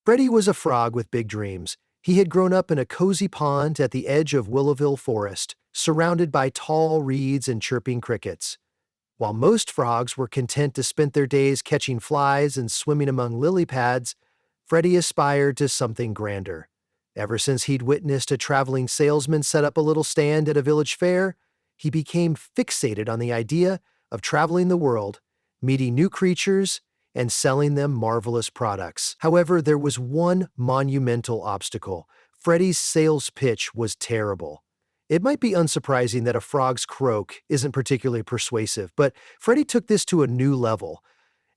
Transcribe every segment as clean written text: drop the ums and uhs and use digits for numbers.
Freddie was a frog with big dreams. He had grown up in a cozy pond at the edge of Willowville Forest, surrounded by tall reeds and chirping crickets. While most frogs were content to spend their days catching flies and swimming among lily pads, Freddie aspired to something grander. Ever since he'd witnessed a traveling salesman set up a little stand at a village fair, he became fixated on the idea of traveling the world, meeting new creatures, and selling them marvelous products. However, there was one monumental obstacle. Freddie's sales pitch was terrible. It might be unsurprising that a frog's croak isn't particularly persuasive, but Freddie took this to a new level.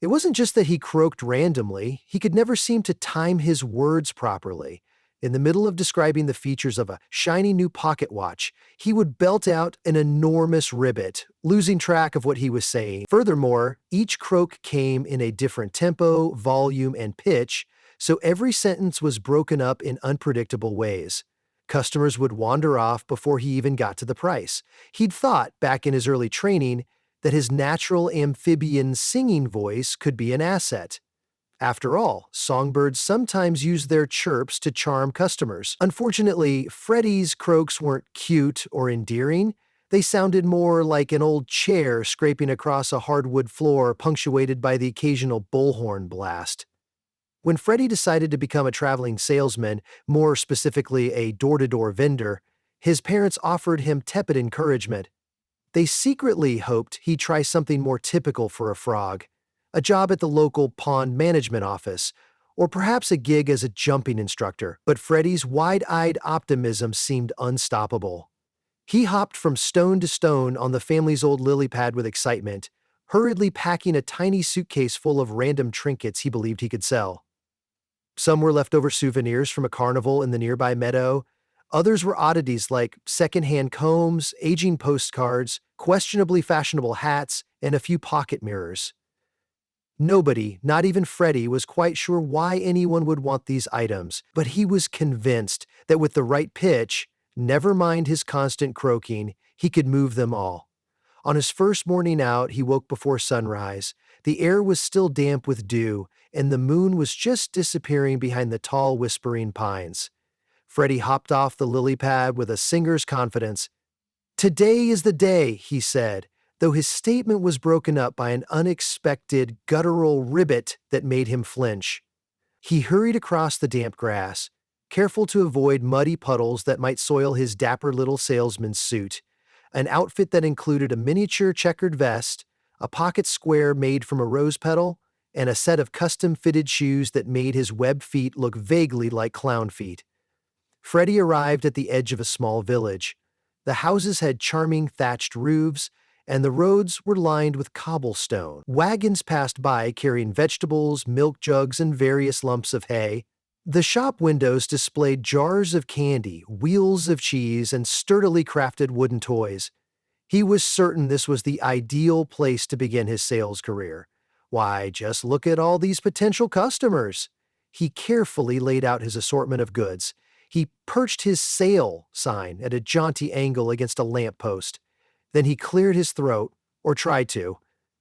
It wasn't just that he croaked randomly, he could never seem to time his words properly. In the middle of describing the features of a shiny new pocket watch, he would belt out an enormous ribbit, losing track of what he was saying. Furthermore, each croak came in a different tempo, volume, and pitch, so every sentence was broken up in unpredictable ways. Customers would wander off before he even got to the price. He'd thought, back in his early training, that his natural amphibian singing voice could be an asset. After all, songbirds sometimes use their chirps to charm customers. Unfortunately, Freddie's croaks weren't cute or endearing. They sounded more like an old chair scraping across a hardwood floor, punctuated by the occasional bullhorn blast. When Freddie decided to become a traveling salesman, more specifically a door-to-door vendor, his parents offered him tepid encouragement. They secretly hoped he'd try something more typical for a frog, a job at the local pond management office, or perhaps a gig as a jumping instructor. But Freddie's wide-eyed optimism seemed unstoppable. He hopped from stone to stone on the family's old lily pad with excitement, hurriedly packing a tiny suitcase full of random trinkets he believed he could sell. Some were leftover souvenirs from a carnival in the nearby meadow. Others were oddities like secondhand combs, aging postcards, questionably fashionable hats, and a few pocket mirrors. Nobody, not even Freddie, was quite sure why anyone would want these items, but he was convinced that with the right pitch, never mind his constant croaking, he could move them all. On his first morning out, he woke before sunrise. The air was still damp with dew, and the moon was just disappearing behind the tall, whispering pines. Freddie hopped off the lily pad with a singer's confidence. "Today is the day," he said, though his statement was broken up by an unexpected, guttural ribbit that made him flinch. He hurried across the damp grass, careful to avoid muddy puddles that might soil his dapper little salesman's suit, an outfit that included a miniature checkered vest, a pocket square made from a rose petal, and a set of custom-fitted shoes that made his webbed feet look vaguely like clown feet. Freddie arrived at the edge of a small village. The houses had charming thatched roofs, and the roads were lined with cobblestone. Wagons passed by carrying vegetables, milk jugs, and various lumps of hay. The shop windows displayed jars of candy, wheels of cheese, and sturdily crafted wooden toys. He was certain this was the ideal place to begin his sales career. Why, just look at all these potential customers. He carefully laid out his assortment of goods. He perched his sale sign at a jaunty angle against a lamppost. Then he cleared his throat, or tried to,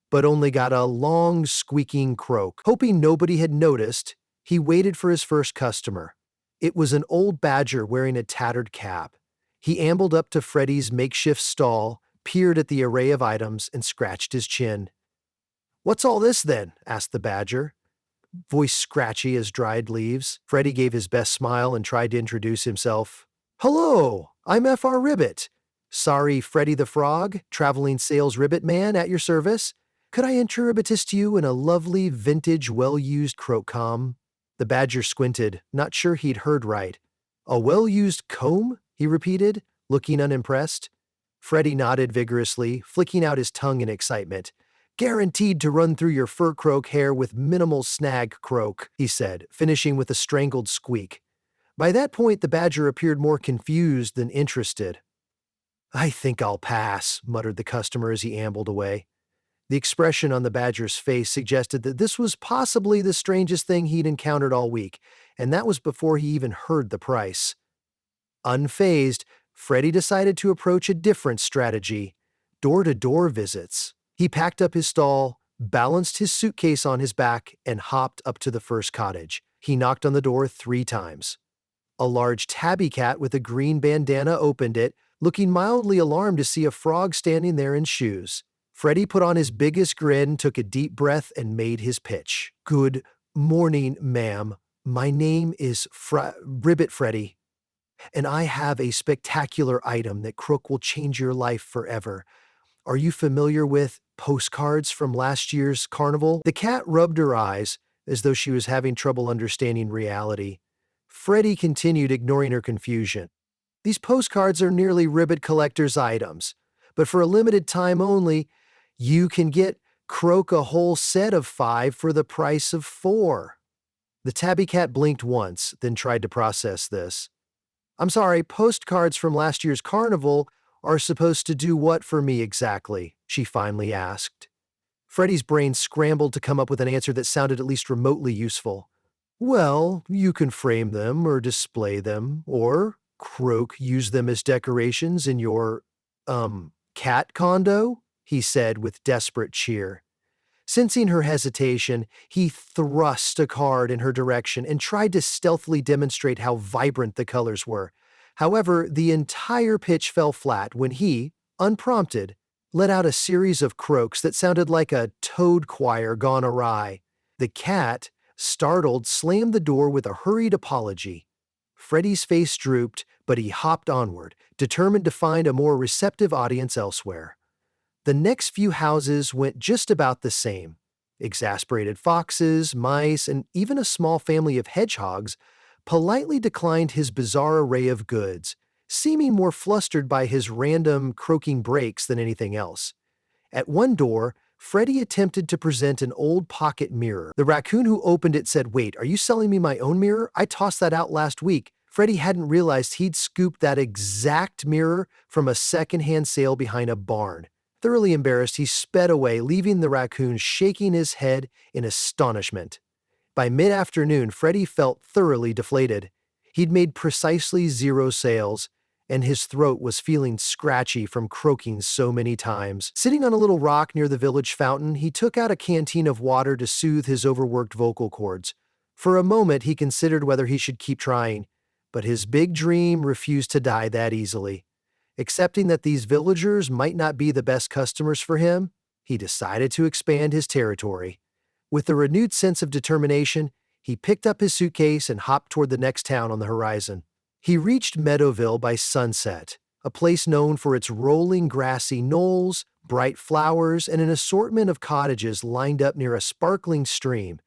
but only got a long, squeaking croak. Hoping nobody had noticed, he waited for his first customer. It was an old badger wearing a tattered cap. He ambled up to Freddie's makeshift stall, peered at the array of items, and scratched his chin. "What's all this, then?" asked the badger, voice scratchy as dried leaves. Freddie gave his best smile and tried to introduce himself. "Hello, I'm F.R. Ribbit. Sorry, Freddie the Frog, traveling sales ribbit man at your service. Could I introduce you in a lovely, vintage, well-used croak-comb?" The badger squinted, not sure he'd heard right. "A well-used comb?" he repeated, looking unimpressed. Freddie nodded vigorously, flicking out his tongue in excitement. "Guaranteed to run through your fur croak hair with minimal snag croak," he said, finishing with a strangled squeak. By that point, the badger appeared more confused than interested. "I think I'll pass," muttered the customer as he ambled away. The expression on the badger's face suggested that this was possibly the strangest thing he'd encountered all week, and that was before he even heard the price. Unfazed, Freddie decided to approach a different strategy: door-to-door visits. He packed up his stall, balanced his suitcase on his back, and hopped up to the first cottage. He knocked on the door 3 times. A large tabby cat with a green bandana opened it, looking mildly alarmed to see a frog standing there in shoes. Freddie put on his biggest grin, took a deep breath, and made his pitch. "Good morning, ma'am. My name is Ribbit Freddy, and I have a spectacular item that Crook will change your life forever. Are you familiar with postcards from last year's carnival?" The cat rubbed her eyes, as though she was having trouble understanding reality. Freddie continued, ignoring her confusion. "These postcards are nearly Ribbit collector's items, but for a limited time only, you can get Croak a whole set of 5 for the price of 4. The tabby cat blinked once, then tried to process this. "I'm sorry, postcards from last year's carnival are supposed to do what for me exactly?" she finally asked. Freddie's brain scrambled to come up with an answer that sounded at least remotely useful. "Well, you can frame them or display them, or Croak use them as decorations in your, cat condo?" he said with desperate cheer. Sensing her hesitation, he thrust a card in her direction and tried to stealthily demonstrate how vibrant the colors were. However, the entire pitch fell flat when he, unprompted, let out a series of croaks that sounded like a toad choir gone awry. The cat, startled, slammed the door with a hurried apology. Freddie's face drooped, but he hopped onward, determined to find a more receptive audience elsewhere. The next few houses went just about the same. Exasperated foxes, mice, and even a small family of hedgehogs politely declined his bizarre array of goods, seeming more flustered by his random croaking breaks than anything else. At one door, Freddie attempted to present an old pocket mirror. The raccoon who opened it said, "Wait, are you selling me my own mirror? I tossed that out last week." Freddie hadn't realized he'd scooped that exact mirror from a secondhand sale behind a barn. Thoroughly embarrassed, he sped away, leaving the raccoon shaking his head in astonishment. By mid-afternoon, Freddie felt thoroughly deflated. He'd made precisely 0 sales, and his throat was feeling scratchy from croaking so many times. Sitting on a little rock near the village fountain, he took out a canteen of water to soothe his overworked vocal cords. For a moment, he considered whether he should keep trying, but his big dream refused to die that easily. Accepting that these villagers might not be the best customers for him, he decided to expand his territory. With a renewed sense of determination, he picked up his suitcase and hopped toward the next town on the horizon. He reached Meadowville by sunset, a place known for its rolling grassy knolls, bright flowers, and an assortment of cottages lined up near a sparkling stream.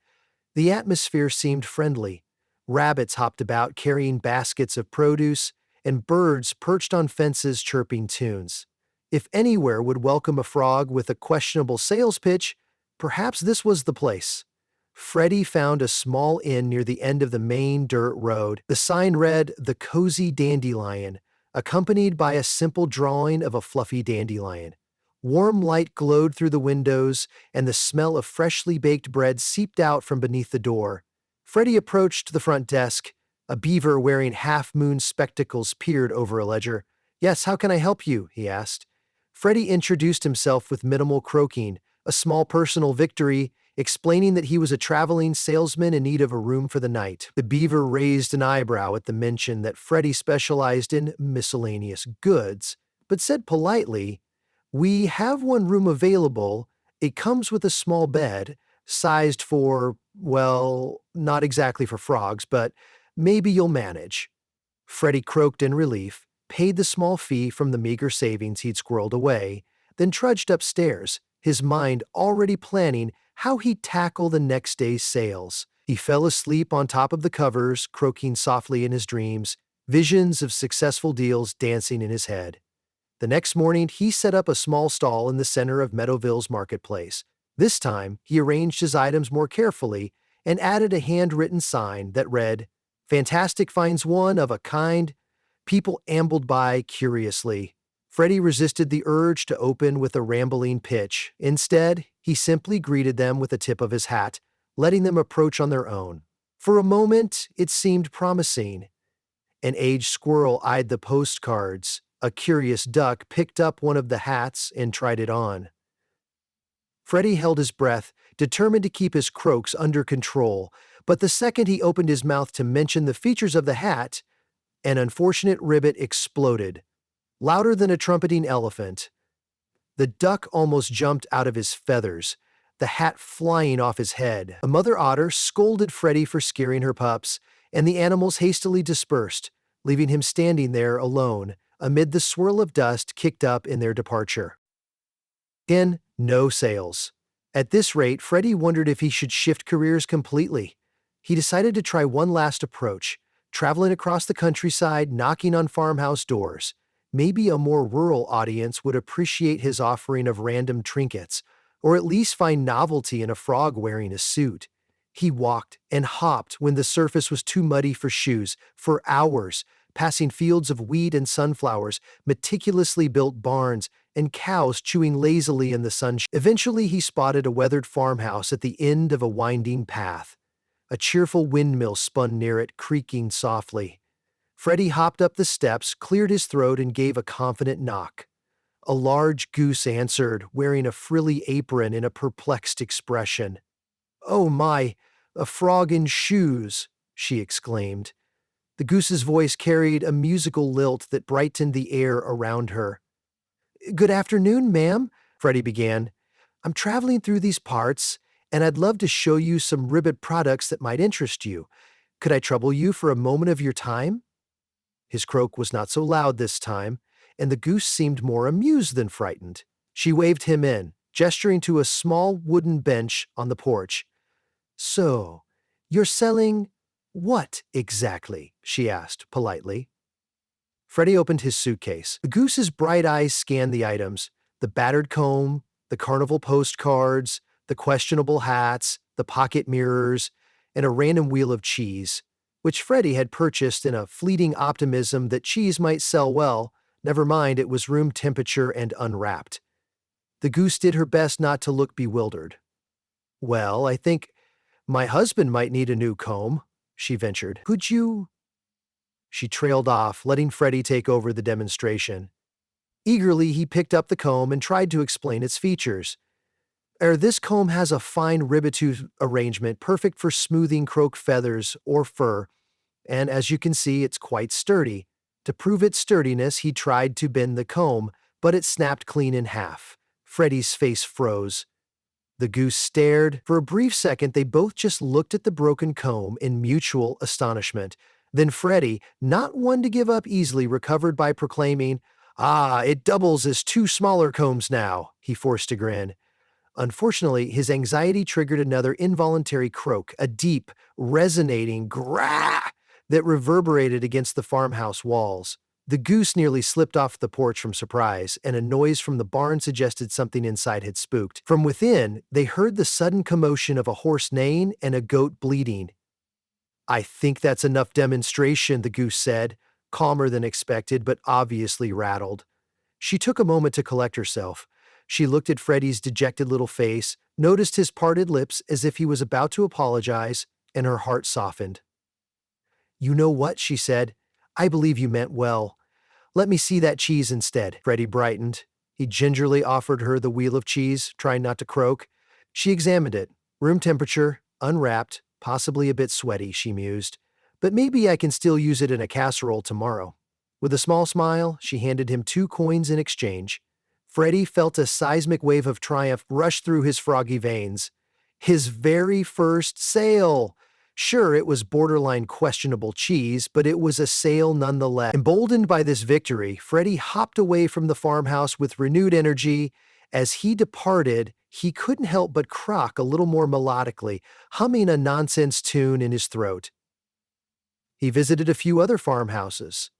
The atmosphere seemed friendly. Rabbits hopped about carrying baskets of produce, and birds perched on fences chirping tunes. If anywhere would welcome a frog with a questionable sales pitch, perhaps this was the place. Freddie found a small inn near the end of the main dirt road. The sign read, "The Cozy Dandelion," accompanied by a simple drawing of a fluffy dandelion. Warm light glowed through the windows, and the smell of freshly baked bread seeped out from beneath the door. Freddie approached the front desk. A beaver wearing half-moon spectacles peered over a ledger. "Yes, how can I help you?" he asked. Freddie introduced himself with minimal croaking, a small personal victory, explaining that he was a traveling salesman in need of a room for the night. The beaver raised an eyebrow at the mention that Freddie specialized in miscellaneous goods, but said politely, "We have one room available. It comes with a small bed, sized for, well, not exactly for frogs, but maybe you'll manage." Freddie croaked in relief, paid the small fee from the meager savings he'd squirreled away, then trudged upstairs, his mind already planning how he'd tackle the next day's sales. He fell asleep on top of the covers, croaking softly in his dreams, visions of successful deals dancing in his head. The next morning, he set up a small stall in the center of Meadowville's marketplace. This time, he arranged his items more carefully and added a handwritten sign that read, "Fantastic finds one of a kind." People ambled by curiously. Freddie resisted the urge to open with a rambling pitch. Instead, he simply greeted them with a tip of his hat, letting them approach on their own. For a moment, it seemed promising. An aged squirrel eyed the postcards. A curious duck picked up one of the hats and tried it on. Freddie held his breath, determined to keep his croaks under control, But the second he opened his mouth to mention the features of the hat, an unfortunate ribbit exploded, louder than a trumpeting elephant. The duck almost jumped out of his feathers, the hat flying off his head. A mother otter scolded Freddie for scaring her pups, and the animals hastily dispersed, leaving him standing there alone amid the swirl of dust kicked up in their departure. Again, no sales. At this rate, Freddie wondered if he should shift careers completely. He decided to try one last approach, traveling across the countryside, knocking on farmhouse doors. Maybe a more rural audience would appreciate his offering of random trinkets, or at least find novelty in a frog wearing a suit. He walked and hopped when the surface was too muddy for shoes, for hours, passing fields of wheat and sunflowers, meticulously built barns, and cows chewing lazily in the sunshine. Eventually, he spotted a weathered farmhouse at the end of a winding path. A cheerful windmill spun near it, creaking softly. Freddie hopped up the steps, cleared his throat, and gave a confident knock. A large goose answered, wearing a frilly apron and a perplexed expression. "Oh my, a frog in shoes!" she exclaimed. The goose's voice carried a musical lilt that brightened the air around her. "Good afternoon, ma'am," Freddie began. "I'm traveling through these parts, and I'd love to show you some ribbit products that might interest you. Could I trouble you for a moment of your time?" His croak was not so loud this time, and the goose seemed more amused than frightened. She waved him in, gesturing to a small wooden bench on the porch. "So, you're selling what exactly?" she asked politely. Freddie opened his suitcase. The goose's bright eyes scanned the items: the battered comb, the carnival postcards, the questionable hats, the pocket mirrors, and a random wheel of cheese, which Freddie had purchased in a fleeting optimism that cheese might sell well. Never mind, it was room temperature and unwrapped. The goose did her best not to look bewildered. "Well, I think my husband might need a new comb," she ventured. "Could you—" She trailed off, letting Freddie take over the demonstration. Eagerly, he picked up the comb and tried to explain its features. This comb has a fine ribbit arrangement, perfect for smoothing croak feathers or fur, and as you can see, it's quite sturdy. To prove its sturdiness, he tried to bend the comb, but it snapped clean in half. Freddie's face froze. The goose stared. For a brief second, they both just looked at the broken comb in mutual astonishment. Then Freddie, not one to give up easily, recovered by proclaiming, "Ah, it doubles as two smaller combs now," he forced a grin. Unfortunately, his anxiety triggered another involuntary croak, a deep, resonating grah that reverberated against the farmhouse walls. The goose nearly slipped off the porch from surprise, and a noise from the barn suggested something inside had spooked. From within, they heard the sudden commotion of a horse neighing and a goat bleating. "I think that's enough demonstration," the goose said, calmer than expected but obviously rattled. She took a moment to collect herself. She looked at Freddie's dejected little face, noticed his parted lips as if he was about to apologize, and her heart softened. "You know what?" she said. "I believe you meant well. Let me see that cheese instead." Freddie brightened. He gingerly offered her the wheel of cheese, trying not to croak. She examined it. Room temperature, unwrapped, possibly a bit sweaty, she mused. "But maybe I can still use it in a casserole tomorrow." With a small smile, she handed him 2 coins in exchange. Freddie felt a seismic wave of triumph rush through his froggy veins. His very first sale! Sure, it was borderline questionable cheese, but it was a sale nonetheless. Emboldened by this victory, Freddie hopped away from the farmhouse with renewed energy. As he departed, he couldn't help but croak a little more melodically, humming a nonsense tune in his throat. He visited a few other farmhouses,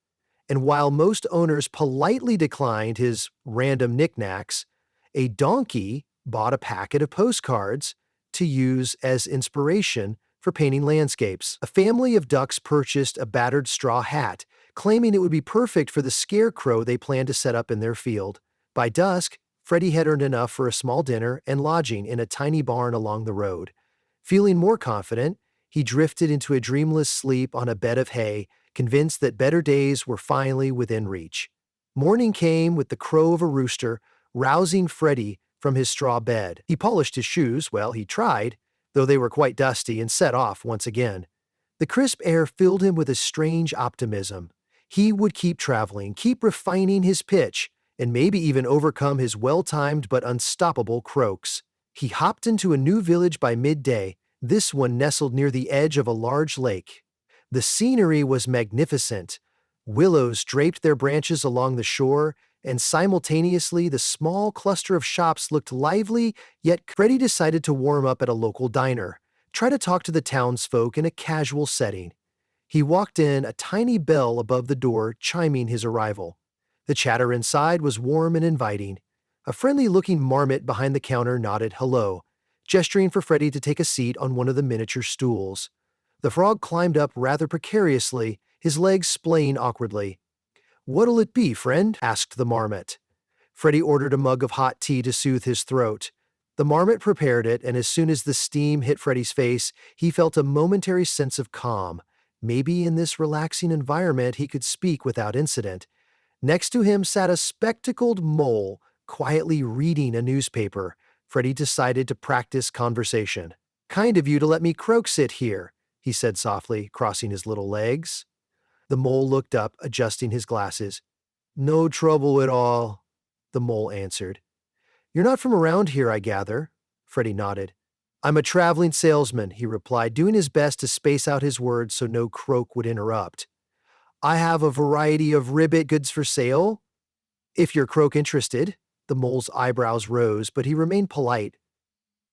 and while most owners politely declined his random knickknacks, a donkey bought a packet of postcards to use as inspiration for painting landscapes. A family of ducks purchased a battered straw hat, claiming it would be perfect for the scarecrow they planned to set up in their field. By dusk, Freddie had earned enough for a small dinner and lodging in a tiny barn along the road. Feeling more confident, he drifted into a dreamless sleep on a bed of hay, convinced that better days were finally within reach. Morning came with the crow of a rooster, rousing Freddie from his straw bed. He polished his shoes, well, he tried, though they were quite dusty and set off once again. The crisp air filled him with a strange optimism. He would keep traveling, keep refining his pitch, and maybe even overcome his well-timed but unstoppable croaks. He hopped into a new village by midday, this one nestled near the edge of a large lake. The scenery was magnificent. Willows draped their branches along the shore, and simultaneously the small cluster of shops looked lively, yet Freddie decided to warm up at a local diner, try to talk to the townsfolk in a casual setting. He walked in, a tiny bell above the door chiming his arrival. The chatter inside was warm and inviting. A friendly-looking marmot behind the counter nodded hello, gesturing for Freddie to take a seat on one of the miniature stools. The frog climbed up rather precariously, his legs splaying awkwardly. "What'll it be, friend?" asked the marmot. Freddie ordered a mug of hot tea to soothe his throat. The marmot prepared it, and as soon as the steam hit Freddie's face, he felt a momentary sense of calm. Maybe in this relaxing environment he could speak without incident. Next to him sat a spectacled mole, quietly reading a newspaper. Freddie decided to practice conversation. "Kind of you to let me croak sit here," he said softly, crossing his little legs. The mole looked up, adjusting his glasses. "No trouble at all," the mole answered. "You're not from around here, I gather?" Freddie nodded. "I'm a traveling salesman," he replied, doing his best to space out his words so no croak would interrupt. "I have a variety of ribbit goods for sale. If your croak interested." The mole's eyebrows rose, but he remained polite.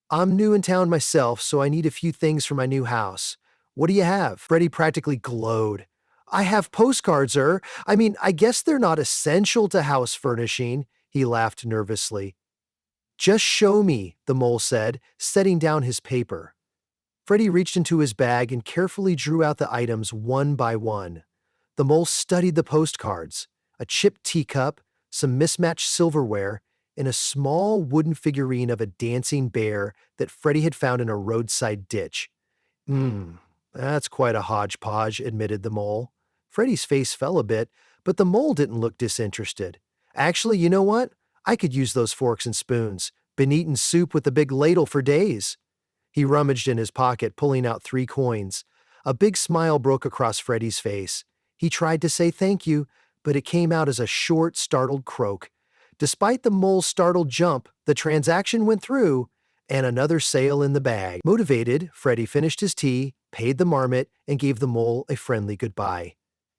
"I'm new in town myself, so I need a few things for my new house. What do you have?" Freddie practically glowed. "I have postcards, I guess they're not essential to house furnishing," he laughed nervously. "Just show me," the mole said, setting down his paper. Freddie reached into his bag and carefully drew out the items one by one. The mole studied the postcards, a chipped teacup, some mismatched silverware, and a small wooden figurine of a dancing bear that Freddie had found in a roadside ditch. That's quite a hodgepodge," admitted the mole. Freddie's face fell a bit, but the mole didn't look disinterested. "Actually, you know what? I could use those forks and spoons. Been eating soup with a big ladle for days." He rummaged in his pocket, pulling out 3 coins. A big smile broke across Freddie's face. He tried to say thank you, but it came out as a short, startled croak. Despite the mole's startled jump, the transaction went through, and another sale in the bag. Motivated, Freddie finished his tea, paid the marmot, and gave the mole a friendly goodbye.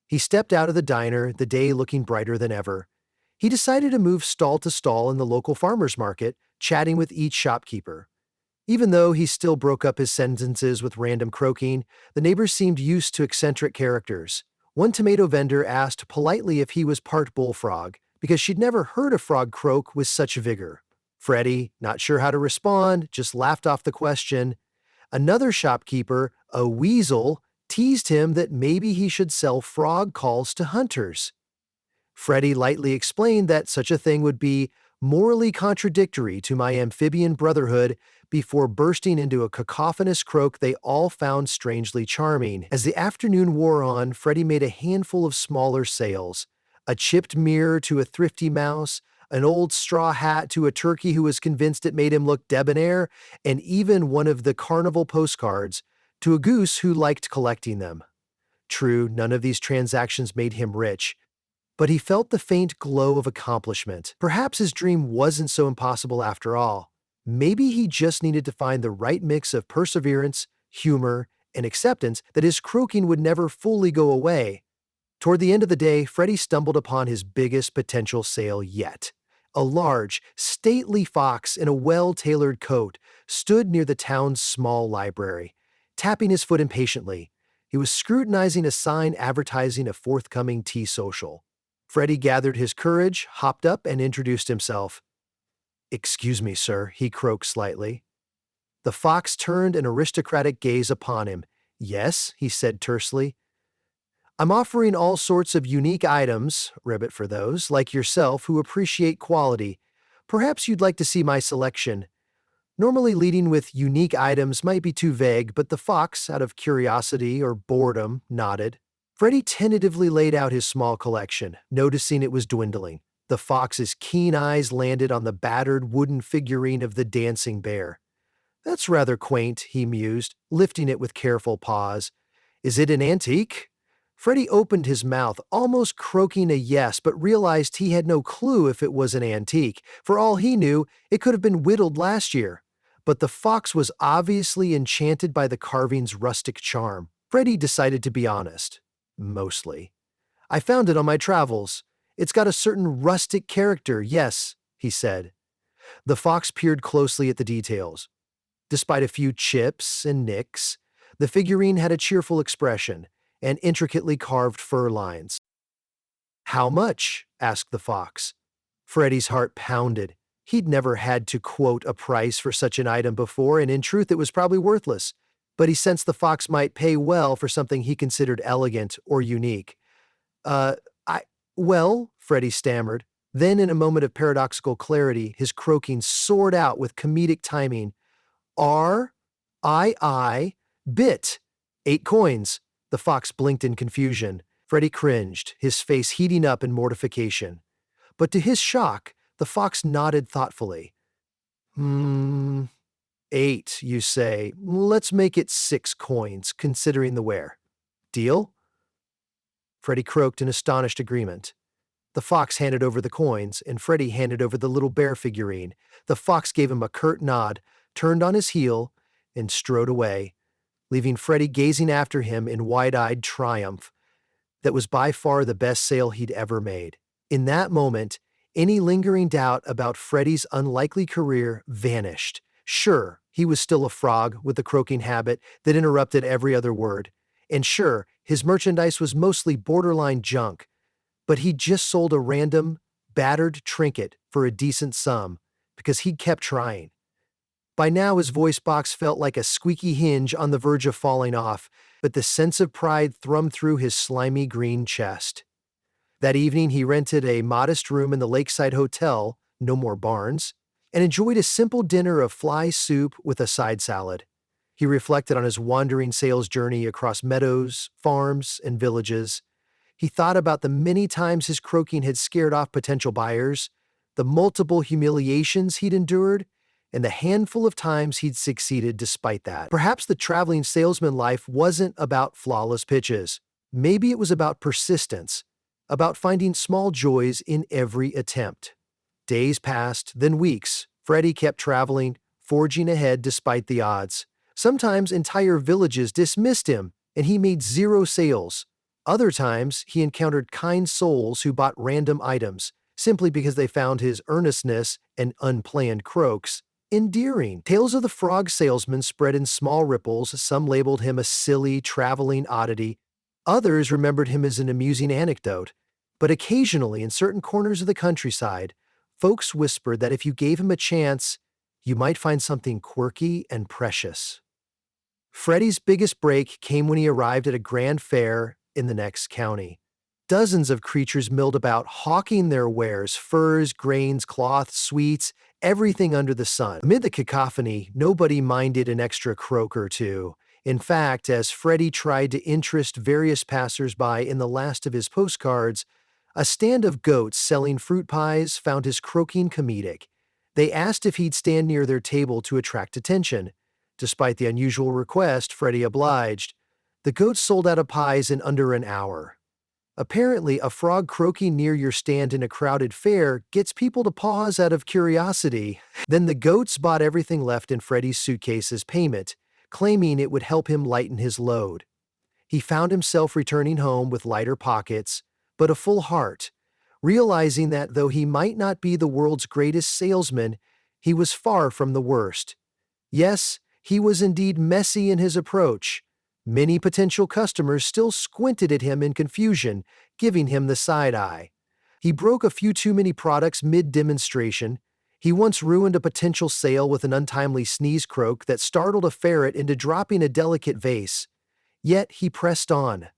He stepped out of the diner, the day looking brighter than ever. He decided to move stall to stall in the local farmer's market, chatting with each shopkeeper. Even though he still broke up his sentences with random croaking, the neighbors seemed used to eccentric characters. One tomato vendor asked politely if he was part bullfrog, because she'd never heard a frog croak with such vigor. Freddie, not sure how to respond, just laughed off the question. Another shopkeeper, a weasel, teased him that maybe he should sell frog calls to hunters. Freddie lightly explained that such a thing would be morally contradictory to my amphibian brotherhood before bursting into a cacophonous croak they all found strangely charming. As the afternoon wore on, Freddie made a handful of smaller sales. A chipped mirror to a thrifty mouse, an old straw hat to a turkey who was convinced it made him look debonair, and even one of the carnival postcards to a goose who liked collecting them. True, none of these transactions made him rich, but he felt the faint glow of accomplishment. Perhaps his dream wasn't so impossible after all. Maybe he just needed to find the right mix of perseverance, humor, and acceptance that his croaking would never fully go away. Toward the end of the day, Freddie stumbled upon his biggest potential sale yet. A large, stately fox in a well-tailored coat stood near the town's small library, tapping his foot impatiently. He was scrutinizing a sign advertising a forthcoming tea social. Freddie gathered his courage, hopped up, and introduced himself. "Excuse me, sir," he croaked slightly. The fox turned an aristocratic gaze upon him. "Yes," he said tersely. "I'm offering all sorts of unique items, ribbit for those, like yourself, who appreciate quality. Perhaps you'd like to see my selection." Normally leading with unique items might be too vague, but the fox, out of curiosity or boredom, nodded. Freddie tentatively laid out his small collection, noticing it was dwindling. The fox's keen eyes landed on the battered wooden figurine of the dancing bear. That's rather quaint, he mused, lifting it with careful pause. Is it an antique? Freddie opened his mouth, almost croaking a yes, but realized he had no clue if it was an antique. For all he knew, it could have been whittled last year. But the fox was obviously enchanted by the carving's rustic charm. Freddie decided to be honest. Mostly. I found it on my travels. It's got a certain rustic character, yes, he said. The fox peered closely at the details. Despite a few chips and nicks, the figurine had a cheerful expression and intricately carved fur lines. How much? Asked the fox. Freddie's heart pounded. He'd never had to quote a price for such an item before, and in truth it was probably worthless. But he sensed the fox might pay well for something he considered elegant or unique. Uh, I, well, Freddie stammered. Then, in a moment of paradoxical clarity, his croaking soared out with comedic timing. bit. 8 coins. The fox blinked in confusion. Freddie cringed, his face heating up in mortification. But to his shock, the fox nodded thoughtfully. 8, you say. Let's make it 6 coins, considering the wear. Deal? Freddie croaked in astonished agreement. The fox handed over the coins, and Freddie handed over the little bear figurine. The fox gave him a curt nod, turned on his heel, and strode away, leaving Freddie gazing after him in wide-eyed triumph. That was by far the best sale he'd ever made. In that moment, any lingering doubt about Freddie's unlikely career vanished. Sure, he was still a frog with the croaking habit that interrupted every other word. And sure, his merchandise was mostly borderline junk. But he'd just sold a random, battered trinket for a decent sum because he'd kept trying. By now, his voice box felt like a squeaky hinge on the verge of falling off, but the sense of pride thrummed through his slimy green chest. That evening, he rented a modest room in the Lakeside Hotel, no more barns, and enjoyed a simple dinner of fly soup with a side salad. He reflected on his wandering sales journey across meadows, farms, and villages. He thought about the many times his croaking had scared off potential buyers, the multiple humiliations he'd endured, and the handful of times he'd succeeded despite that. Perhaps the traveling salesman life wasn't about flawless pitches. Maybe it was about persistence, about finding small joys in every attempt. Days passed, then weeks. Freddie kept traveling, forging ahead despite the odds. Sometimes entire villages dismissed him, and he made 0 sales. Other times, he encountered kind souls who bought random items, simply because they found his earnestness and unplanned croaks endearing. Tales of the frog salesman spread in small ripples. Some labeled him a silly, traveling oddity. Others remembered him as an amusing anecdote. But occasionally, in certain corners of the countryside, folks whispered that if you gave him a chance, you might find something quirky and precious. Freddie's biggest break came when he arrived at a grand fair in the next county. Dozens of creatures milled about, hawking their wares, furs, grains, cloth, sweets, everything under the sun. Amid the cacophony, nobody minded an extra croak or two. In fact, as Freddie tried to interest various passers-by in the last of his postcards, a stand of goats selling fruit pies found his croaking comedic. They asked if he'd stand near their table to attract attention. Despite the unusual request, Freddie obliged. The goats sold out of pies in under an hour. Apparently, a frog croaking near your stand in a crowded fair gets people to pause out of curiosity. Then the goats bought everything left in Freddie's suitcase as payment, claiming it would help him lighten his load. He found himself returning home with lighter pockets, but a full heart, realizing that though he might not be the world's greatest salesman, he was far from the worst. Yes, he was indeed messy in his approach. Many potential customers still squinted at him in confusion, giving him the side eye. He broke a few too many products mid-demonstration. He once ruined a potential sale with an untimely sneeze croak that startled a ferret into dropping a delicate vase. Yet he pressed on.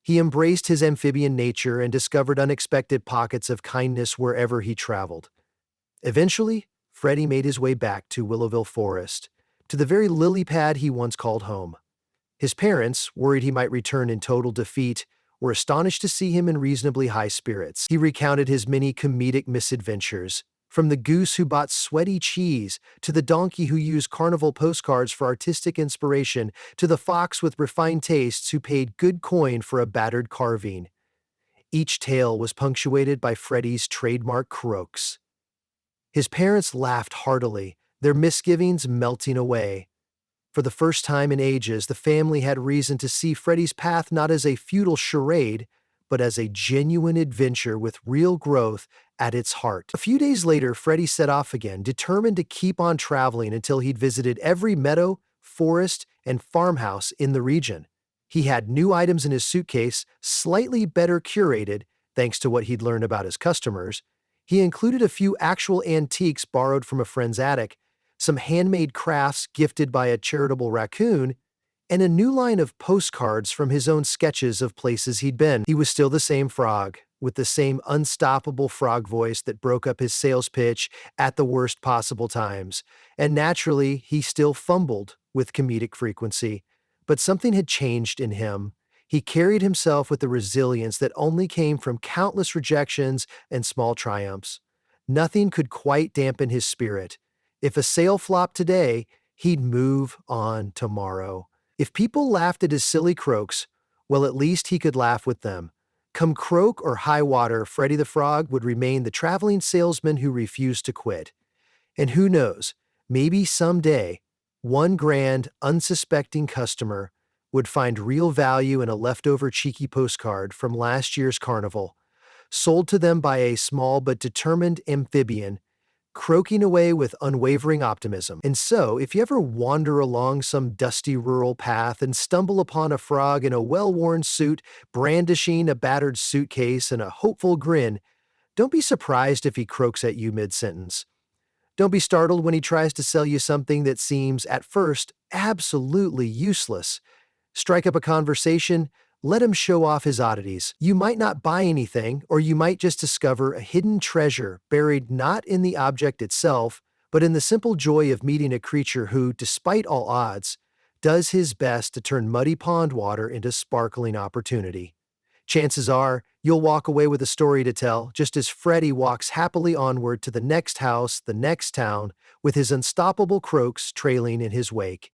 He embraced his amphibian nature and discovered unexpected pockets of kindness wherever he traveled. Eventually, Freddie made his way back to Willowville Forest, to the very lily pad he once called home. His parents, worried he might return in total defeat, were astonished to see him in reasonably high spirits. He recounted his many comedic misadventures, From the goose who bought sweaty cheese, to the donkey who used carnival postcards for artistic inspiration, to the fox with refined tastes who paid good coin for a battered carving. Each tale was punctuated by Freddie's trademark croaks. His parents laughed heartily, their misgivings melting away. For the first time in ages, the family had reason to see Freddie's path not as a futile charade, but as a genuine adventure with real growth at its heart. A few days later, Freddie set off again, determined to keep on traveling until he'd visited every meadow, forest, and farmhouse in the region. He had new items in his suitcase, slightly better curated, thanks to what he'd learned about his customers. He included a few actual antiques borrowed from a friend's attic, some handmade crafts gifted by a charitable raccoon, and a new line of postcards from his own sketches of places he'd been. He was still the same frog, with the same unstoppable frog voice that broke up his sales pitch at the worst possible times. And naturally, he still fumbled with comedic frequency. But something had changed in him. He carried himself with a resilience that only came from countless rejections and small triumphs. Nothing could quite dampen his spirit. If a sale flopped today, he'd move on tomorrow. If people laughed at his silly croaks, well, at least he could laugh with them. Come croak or high water, Freddie the Frog would remain the traveling salesman who refused to quit. And who knows, maybe someday, one grand, unsuspecting customer would find real value in a leftover cheeky postcard from last year's carnival, sold to them by a small but determined amphibian, croaking away with unwavering optimism. And so, if you ever wander along some dusty rural path and stumble upon a frog in a well-worn suit, brandishing a battered suitcase and a hopeful grin, don't be surprised if he croaks at you mid-sentence. Don't be startled when he tries to sell you something that seems, at first, absolutely useless. Strike up a conversation, let him show off his oddities. You might not buy anything, or you might just discover a hidden treasure buried not in the object itself, but in the simple joy of meeting a creature who, despite all odds, does his best to turn muddy pond water into sparkling opportunity. Chances are, you'll walk away with a story to tell, just as Freddie walks happily onward to the next house, the next town, with his unstoppable croaks trailing in his wake.